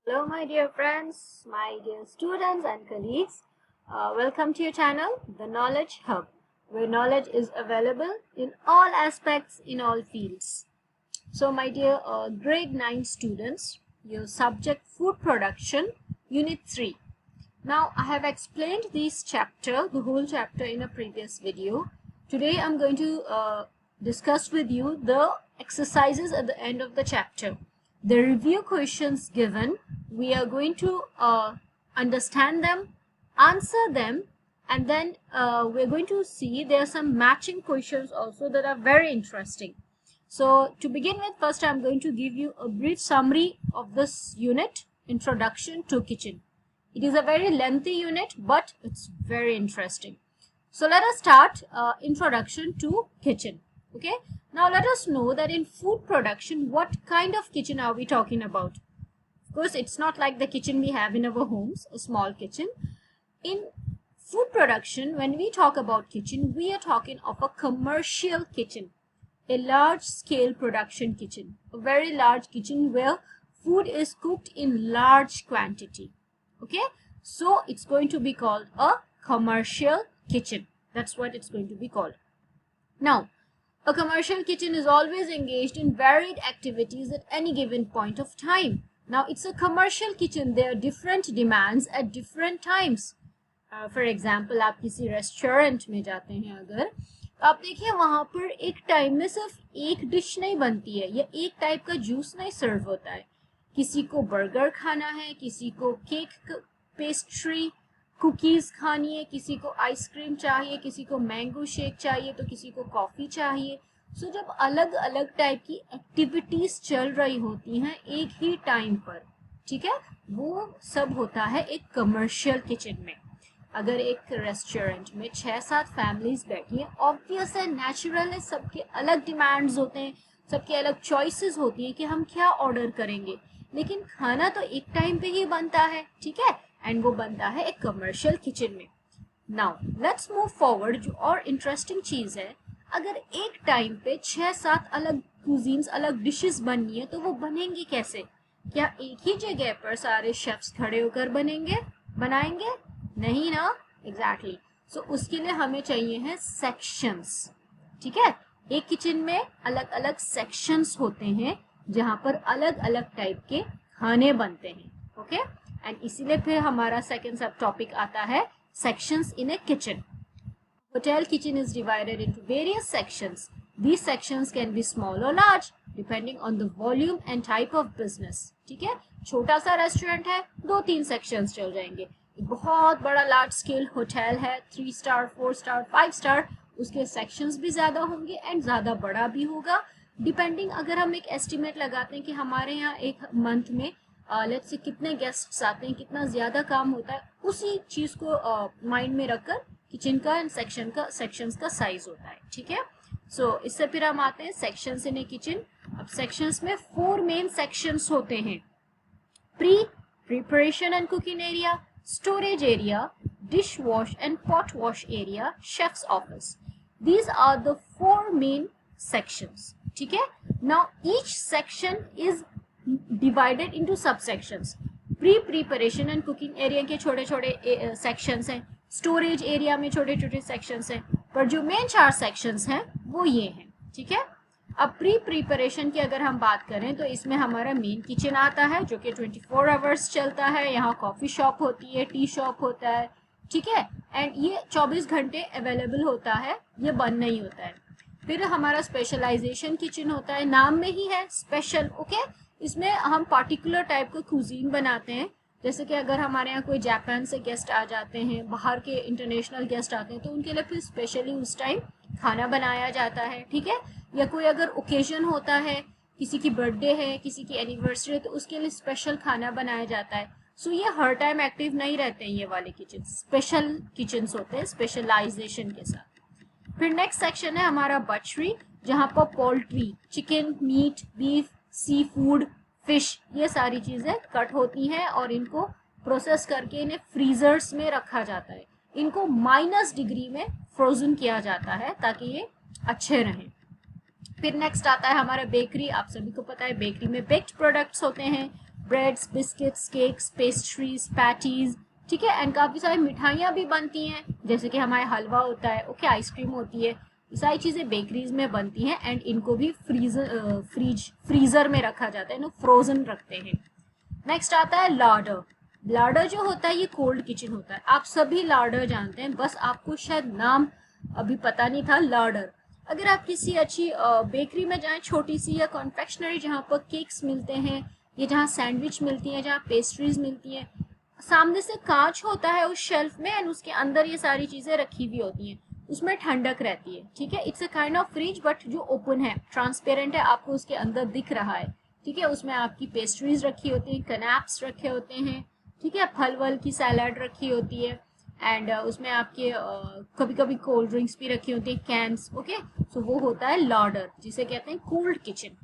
Hello my dear friends, my dear students and colleagues. Welcome to your channel, The Knowledge Hub, where knowledge is available in all aspects, in all fields. So my dear grade 9 students, your subject food production, unit 3. Now I have explained this chapter, the whole chapter in a previous video. Today I'm going to discuss with you the exercises at the end of the chapter. The review questions given, we are going to understand them, answer them, and then we're going to see there are some matching questions also that are very interesting. So to begin with, first I'm going to give you a brief summary of this unit, Introduction to Kitchen. It is a very lengthy unit, but it's very interesting. So let us start Introduction to Kitchen. Okay, now let us know that in food production, what kind of kitchen are we talking about? Of course, it's not like the kitchen we have in our homes, a small kitchen. In food production, when we talk about kitchen, we are talking of a commercial kitchen, a large scale production kitchen, a very large kitchen where food is cooked in large quantity. Okay, so it's going to be called a commercial kitchen. That's what it's going to be called. Now, a commercial kitchen is always engaged in varied activities at any given point of time. Now, it's a commercial kitchen. There are different demands at different times. For example, आप किसी restaurant में जाते हैं अगर, तो आप देखिए वहाँ पर एक टाइम में सिर्फ एक डिश नहीं बनती है या एक टाइप का जूस नहीं सर्व होता है. किसी को बर्गर खाना है, किसी को केक, पेस्ट्री, कुकीज़ खानी है, किसी को आइसक्रीम चाहिए, किसी को मैंगो शेक चाहिए, तो किसी को कॉफ़ी चाहिए. सो जब अलग अलग टाइप की एक्टिविटीज़ चल रही होती हैं एक ही टाइम पर, ठीक है, वो सब होता है एक कमर्शियल किचन में. अगर एक रेस्टोरेंट में 6-7 फैमिलीज बैठी हैं, ऑब्वियस है, नेचुरल है, सबके अलग डिमांड्स होते हैं, सबके अलग चॉइसेस होती हैं कि हम क्या ऑर्डर करेंगे, लेकिन खाना तो एक टाइम पे ही बनता है, ठीक है, एंड वो बनता है एक कमर्शियल किचन में. Now let's move forward. जो और इंटरेस्टिंग चीज़ है, अगर एक टाइम पे 6-7 अलग कुजीन्स, अलग डिशेस बननी है, तो वो बनेंगी कैसे? क्या एक ही जगह पर सारे शेफ्स खड़े होकर बनाएंगे? नहीं ना, एग्जैक्टली. सो उसके लिए हमें चाहिए हैं सेक्शंस, ठीक है. एक किचन में अलग अलग सेक्शंस होते हैं जहाँ पर अलग अलग टाइप के खाने बनते हैं. ओके, एंड इसीलिए फिर हमारा सेकंड सब टॉपिक आता है sections in a kitchen. Hotel kitchen is divided into various sections. These sections can be small or large depending on the volume and type of business. ठीक है, छोटा सा रेस्टोरेंट है, 2-3 सेक्शंस चल जाएंगे. एक बहुत बड़ा लार्ज स्केल होटल है, 3 स्टार, 4 स्टार, 5 स्टार, उसके सेक्शंस भी ज़्यादा होंगे एंड ज़्यादा बड़ा भी होगा. डिपेंडिंग, अगर हम एक एस्टिमेट लगाते हैं कि हमारे यहाँ एक मंथ में लेट्स से कितने गेस्ट्स आते हैं, कितना ज़्यादा काम होता है, उसी चीज़ को माइंड में रखकर किचन का एंड सेक्शंस का साइज होता है. ठीक है, सो इससे फिर हम आते हैं सेक्शंस इन ए किचन. अब सेक्शंस में 4 मेन सेक्शंस होते हैं. Preparation and cooking area, storage area, dish wash and pot wash area, chef's office. These are the 4 main sections. ठीक है, now each section is divided into sub sections. Preparation and cooking area के छोटे छोटे sections हैं, storage area में छोटे छोटे sections हैं, पर जो मेन 4 सेक्शंस हैं वो ये हैं. ठीक है, अब प्रिपरेशन की अगर हम बात करें तो इसमें हमारा मेन किचन आता है जो कि 24 आवर्स चलता है. यहाँ कॉफ़ी शॉप होती है, टी शॉप होता है, ठीक है, एंड ये 24 घंटे अवेलेबल होता है, ये बंद नहीं होता है. फिर हमारा स्पेशलाइजेशन किचन होता है, नाम में ही है स्पेशल. ओके, इसमें हम पार्टिकुलर टाइप का कुजीन बनाते हैं. जैसे कि अगर हमारे यहाँ कोई जापान से गेस्ट आ जाते हैं, बाहर के इंटरनेशनल गेस्ट आते हैं, तो उनके लिए फिर स्पेशली उस टाइम खाना बनाया जाता है. ठीक है, या कोई अगर ओकेजन होता है, किसी की बर्थडे है, किसी की एनिवर्सरी है, तो उसके लिए स्पेशल खाना बनाया जाता है. सो ये हर टाइम एक्टिव नहीं रहते हैं, ये वाले किचन स्पेशल किचन्स होते हैं स्पेशलाइजेशन के साथ. फिर नेक्स्ट सेक्शन है हमारा बचरी, जहाँ पर poultry, chicken, meet, beef, sea food, fish, ये सारी चीज़ें कट होती हैं और इनको प्रोसेस करके इन्हें फ्रीजर्स में रखा जाता है. इनको -डिग्री में फ्रोजन किया जाता है ताकि ये अच्छे रहें. फिर नेक्स्ट आता है हमारा बेकरी. आप सभी को पता है बेकरी में बेक्ड प्रोडक्ट्स होते हैं, breads, biscuits, cakes, pastries, patties, ठीक है। एंड काफ़ी सारी मिठाइयाँ भी बनती हैं, जैसे कि हमारे हलवा होता है, ओके, आइसक्रीम होती है, ये सारी चीज़ें बेकरीज में बनती हैं। एंड इनको भी फ्रीज़र में रखा जाता है, फ्रोजन रखते हैं। नेक्स्ट आता है लार्डर। लार्डर जो होता है ये कोल्ड किचन होता है। आप सभी लार्डर जानते हैं, बस आपको शायद नाम अभी पता नहीं था, लार्डर। अगर आप किसी अच्छी बेकरी में जाएं, छोटी सी, या कॉन्फेक्शनरी जहाँ पर केक्स मिलते हैं, या जहाँ सैंडविच मिलती है, जहाँ पेस्ट्रीज मिलती हैं, सामने से कांच होता है उस शेल्फ में, एंड उसके अंदर ये सारी चीजें रखी हुई होती हैं, उसमें ठंडक रहती है, ठीक है। It's a kind of fridge, but जो ओपन है, ट्रांसपेरेंट है, आपको उसके अंदर दिख रहा है, ठीक है। उसमें आपकी पेस्ट्रीज रखी होती हैं, कनैप्स रखे होते हैं, ठीक है, फल वल की सैलड रखी होती है, एंड उसमें आपके कभी कभी कोल्ड ड्रिंक्स भी रखी होती हैं, कैंस, ओके। सो वो होता है लार्डर, जिसे कहते हैं कोल्ड किचन।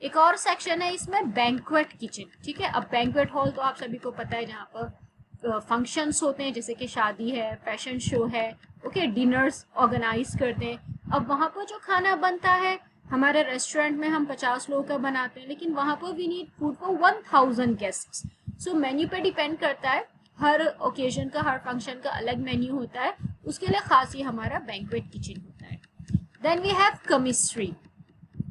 एक और सेक्शन है इसमें बैंक्वेट किचन, ठीक है। अब बैंक्वेट हॉल तो आप सभी को पता है, जहाँ पर फंक्शंस होते हैं, जैसे कि शादी है, फैशन शो है, ओके, डिनर्स ऑर्गेनाइज करते हैं। अब वहाँ पर जो खाना बनता है, हमारे रेस्टोरेंट में हम 50 लोगों का बनाते हैं, लेकिन वहाँ पर we need food for 1000 guests. So menu पे डिपेंड करता है, हर ओकेजन का, हर फंक्शन का अलग मेन्यू होता है, उसके लिए खास ही हमारा बैंक्वेट किचन होता है। Then we have commissary.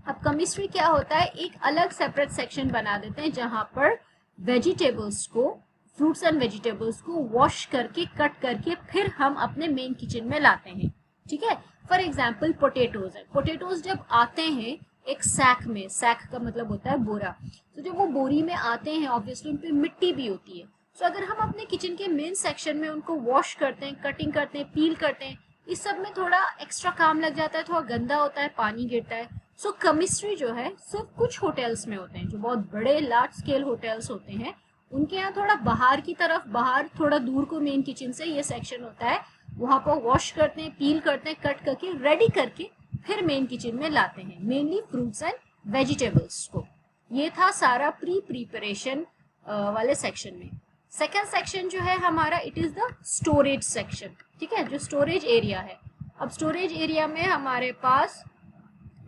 अब कमिस्ट्री क्या होता है, एक अलग सेपरेट सेक्शन बना देते हैं, जहां पर वेजिटेबल्स को, फ्रूट्स एंड वेजिटेबल्स को वॉश करके, कट करके, फिर हम अपने मेन किचन में लाते हैं, ठीक है। फॉर एग्जाम्पल पोटेटोज है, पोटेटोज जब आते हैं एक सैक में, सैक का मतलब होता है बोरा, तो जब वो बोरी में आते हैं, ऑब्वियसली उन पर मिट्टी भी होती है। तो अगर हम अपने किचन के मेन सेक्शन में उनको वॉश करते हैं, कटिंग करते हैं, पील करते हैं, इस सब में थोड़ा एक्स्ट्रा काम लग जाता है, थोड़ा गंदा होता है, पानी गिरता है। सो कमिस्ट्री जो है सिर्फ कुछ होटल्स में होते हैं, जो बहुत बड़े लार्ज स्केल होटल्स होते हैं, उनके यहाँ थोड़ा बाहर की तरफ, बाहर थोड़ा दूर को मेन किचन से ये सेक्शन होता है, वहां पर वॉश करते हैं, पील करते हैं, कट करके, रेडी करके, फिर मेन किचन में लाते हैं, मेनली फ्रूट्स एंड वेजिटेबल्स को। ये था सारा प्रिपरेशन वाले सेक्शन में। सेकेंड सेक्शन जो है हमारा, it is the storage section, ठीक है, जो स्टोरेज एरिया है। अब स्टोरेज एरिया में हमारे पास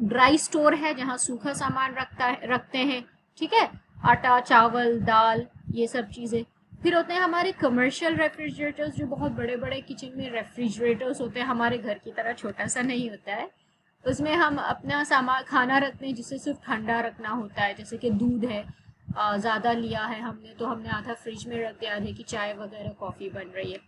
ड्राई स्टोर है, जहाँ सूखा सामान रखते हैं, ठीक है, आटा, चावल, दाल, ये सब चीजें। फिर होते हैं हमारे कमर्शियल रेफ्रिजरेटर्स, जो बहुत बड़े बड़े किचन में रेफ्रिजरेटर्स होते हैं, हमारे घर की तरह छोटा सा नहीं होता है। उसमें हम अपना सामान, खाना रखते हैं, जिसे सिर्फ ठंडा रखना होता है, जैसे कि दूध है, ज़्यादा लिया है हमने, तो हमने आधा फ्रिज में रख दिया, आधे की चाय वगैरह, कॉफ़ी बन रही है।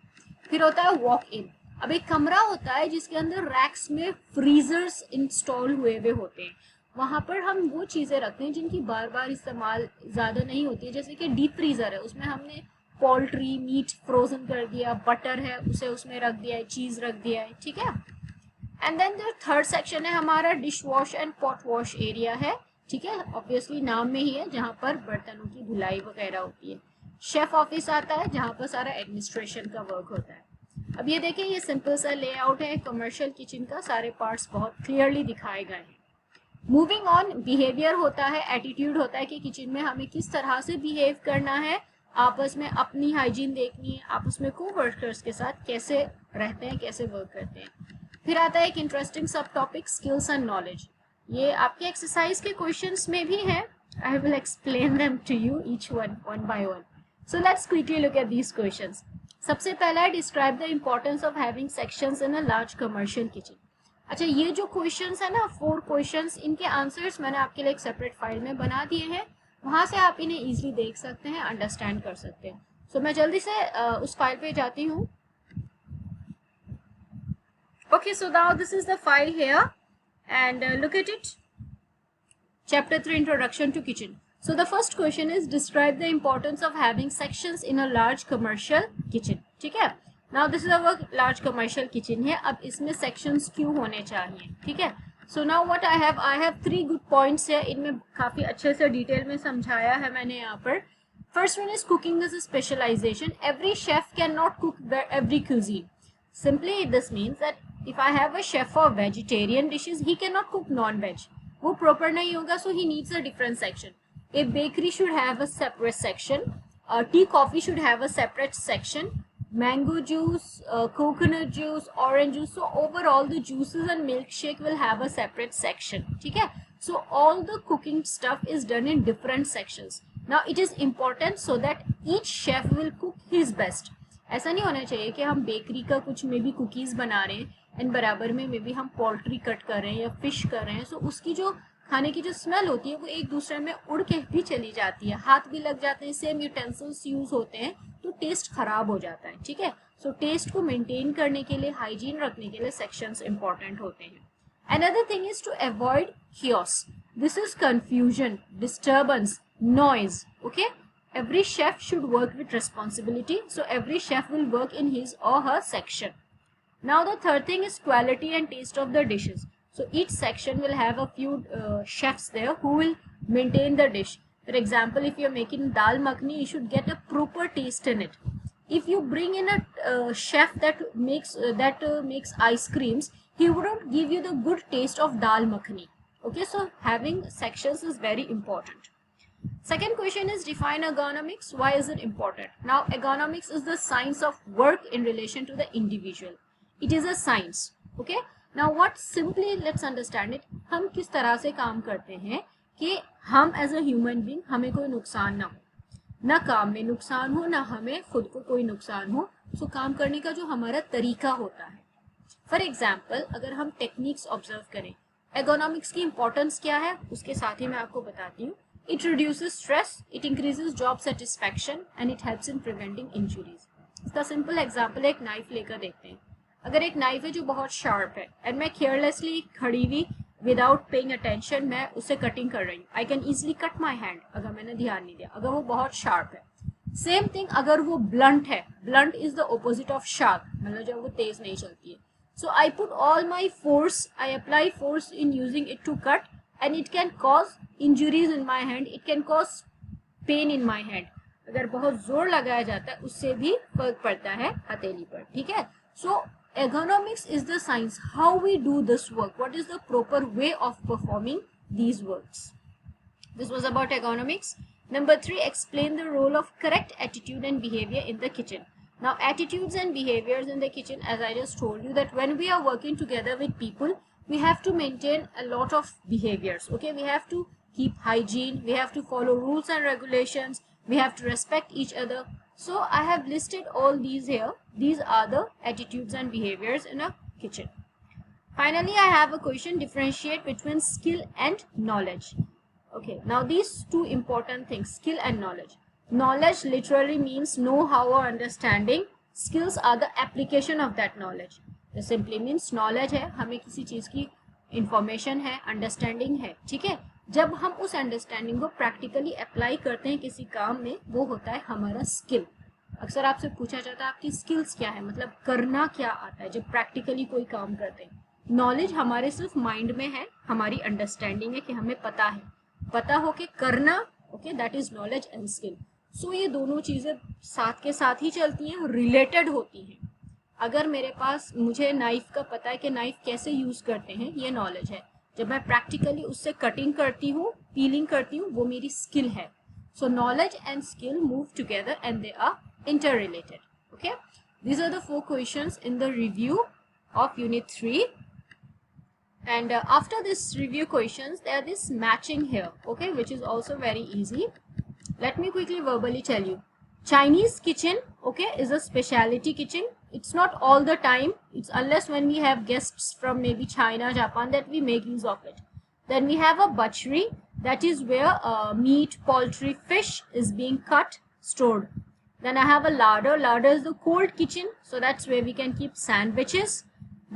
फिर होता है वॉक इन। अब एक कमरा होता है जिसके अंदर रैक्स में फ्रीजर्स इंस्टॉल हुए हुए होते हैं, वहाँ पर हम वो चीज़ें रखते हैं जिनकी बार बार इस्तेमाल ज़्यादा नहीं होती है, जैसे कि डीप फ्रीज़र है, उसमें हमने पोल्ट्री मीट फ्रोजन कर दिया, बटर है उसे उसमें रख दिया है, चीज़ रख दिया है, ठीक है। एंड देन जो थर्ड सेक्शन है हमारा, dish wash and pot wash area है, ठीक है, ऑब्वियसली नाम में ही है, जहाँ पर बर्तनों की धुलाई वगैरह होती है। शेफ ऑफिस आता है, जहाँ पर सारा एडमिनिस्ट्रेशन का वर्क होता है। अब ये देखें, ये सिंपल सा लेआउट है कमर्शियल किचन का, सारे पार्ट्स बहुत क्लियरली दिखाए गए हैं। मूविंग ऑन, बिहेवियर होता है, एटीट्यूड होता है कि किचन में हमें किस तरह से बिहेव करना है, आपस में अपनी हाइजीन देखनी है, आपस में को वर्कर्स के साथ कैसे रहते हैं, कैसे वर्क करते हैं। फिर आता है एक इंटरेस्टिंग सब टॉपिक, स्किल्स एंड नॉलेज। ये आपके एक्सरसाइज के क्वेश्चंस में भी है, I will explain them to you each one by one. So let's quickly look at these questions. सबसे पहला है, describe the importance of having sections in a large commercial kitchen. अच्छा, ये जो क्वेश्चंस है ना, 4 क्वेश्चंस, इनके आंसर्स मैंने आपके लिए एक सेपरेट फाइल में बना दिए हैं, वहां से आप इन्हें इजीली देख सकते हैं, अंडरस्टैंड कर सकते हैं। सो मैं जल्दी से उस फाइल पे जाती हूँ। Okay, so now this is the file here, and look at it. Chapter 3, Introduction to Kitchen. So the first question is, describe the importance of having sections in a large commercial kitchen. ठीक है, now this is our large commercial kitchen है, अब इसमें sections क्यों होने चाहिए, ठीक है। So now what I have 3 good points है, इनमें काफी अच्छे से डिटेल में समझाया है मैंने यहाँ पर। First one is, cooking is a specialization. Every chef cannot cook every cuisine. Simply this means that if I have a chef for vegetarian dishes, he cannot cook non-veg. वो proper नहीं होगा, so he needs a different section. A bakery should have a separate section. Tea, coffee should have a separate section. Mango juice, coconut juice, orange juice. So overall, the juices and milkshake will have a separate section. ठीक है? So all the cooking stuff is done in different sections. Now it is important so that each chef will cook his best. ऐसा नहीं होना चाहिए कि हम bakery का कुछ मे बी कुकीज़ बना रहे हैं एंड बराबर में मे बी हम पोल्ट्री कट कर रहे हैं या फिश कर रहे हैं, सो उसकी जो खाने की जो स्मेल होती है वो एक दूसरे में उड़ के भी चली जाती है, हाथ भी लग जाते हैं, सेम यूटेंसिल्स यूज होते हैं, तो टेस्ट खराब हो जाता है. ठीक है, सो टेस्ट को मेंटेन करने के लिए, हाइजीन रखने के लिए सेक्शंस इंपॉर्टेंट होते हैं. Another thing is to avoid chaos. This is confusion, disturbance, noise. Okay, every chef should work with responsibility, so every chef will work in his or her section. Now the third thing is quality and taste of the dishes. So each section will have a few chefs there who will maintain the dish. For example, if you're making dal makhni, you should get a proper taste in it. If you bring in a chef that makes ice creams, he wouldn't give you the good taste of dal makhani. Okay, so having sections is very important. Second question is define ergonomics. Why is it important? Now ergonomics is the science of work in relation to the individual. It is a science. Okay, now what simply let's understand it. हम किस तरह से काम करते हैं कि हम as a human being हमें कोई नुकसान ना हो, ना काम में नुकसान हो, ना हमें खुद को कोई नुकसान हो. सो काम करने का जो हमारा तरीका होता है, फॉर एग्जाम्पल अगर हम टेक्निक्स ऑब्जर्व करें, एर्गोनॉमिक्स की इंपॉर्टेंस क्या है उसके साथ ही मैं आपको बताती हूँ. It reduces stress, it increases job satisfaction and it helps in preventing injuries. इसका सिंपल एग्जाम्पल एक नाइफ लेकर देखते हैं. अगर एक नाइफ है जो बहुत शार्प है एंड मैं केयरलेसली खड़ी हुई विदाउट पेइंग अटेंशन मैं उसे कटिंग कर रही हूँ, I can easily cut my hand अगर मैंने ध्यान नहीं दिया, अगर वो बहुत शार्प है. सेम थिंग अगर वो ब्लंट है, blunt is the opposite of sharp, मतलब जब वो तेज नहीं चलती है. So I put all my force, I apply force in using it to cut and it can cause injuries in my hand, it can cause pain in my hand. अगर बहुत जोर लगाया जाता है उससे भी फर्क पड़ता है हथेली पर. ठीक है, so ergonomics is the science how we do this work, what is the proper way of performing these works. This was about ergonomics. Number 3, explain the role of correct attitude and behavior in the kitchen. Now attitudes and behaviors in the kitchen, as I just told you, that when we are working together with people, we have to maintain a lot of behaviors. Okay, we have to keep hygiene, we have to follow rules and regulations, we have to respect each other. So I have listed all these here. These are the attitudes and behaviors in a kitchen. Finally, I have a question: differentiate between skill and knowledge. Okay, now these two important things, skill and knowledge. Knowledge literally means know-how or understanding. Skills are the application of that knowledge. It simply means knowledge है, हमें किसी चीज़ की information है, understanding है. ठीक है, जब हम उस understanding को practically apply करते हैं किसी काम में, वो होता है हमारा skill. अक्सर आपसे पूछा जाता है आपकी skills क्या है, मतलब करना क्या आता है जब practically कोई काम करते हैं. Knowledge हमारे सिर्फ mind में है, हमारी understanding है कि हमें पता हो कि करना. Okay, that is knowledge and skill. सो ये दोनों चीज़ें साथ के साथ ही चलती हैं, रिलेटेड होती हैं. अगर मेरे पास मुझे नाइफ का पता है कि नाइफ कैसे यूज़ करते हैं, ये नॉलेज है. जब मैं प्रैक्टिकली उससे कटिंग करती हूँ, पीलिंग करती हूँ, वो मेरी स्किल है. So knowledge and skill move together and they are interrelated. Okay, these are the 4 questions in the review of unit 3. And after this review questions, there is matching here, okay, which is also very easy. Let me quickly verbally tell you. Chinese kitchen, okay, is a specialty kitchen. It's not all the time. It's unless when we have guests from maybe China, Japan, that we make use of it. Then we have a butchery, that is where meat, poultry, fish is being cut, stored. Then I have a larder. Larder is the cold kitchen, so that's where we can keep sandwiches.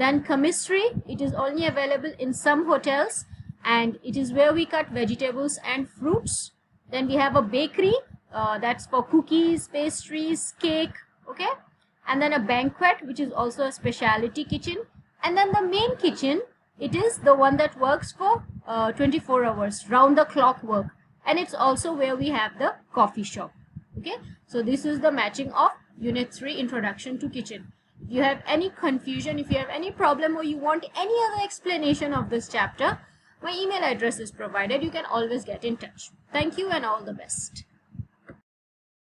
Then commissary, it is only available in some hotels and it is where we cut vegetables and fruits. Then we have a bakery, that's for cookies, pastries, cake, okay. And then a banquet, which is also a specialty kitchen. And then the main kitchen, it is the one that works for 24 hours, round the clock work. And it's also where we have the coffee shop, okay. So this is the matching of Unit 3, Introduction to Kitchen. If you have any confusion, if you have any problem or you want any other explanation of this chapter, my email address is provided. You can always get in touch. Thank you and all the best.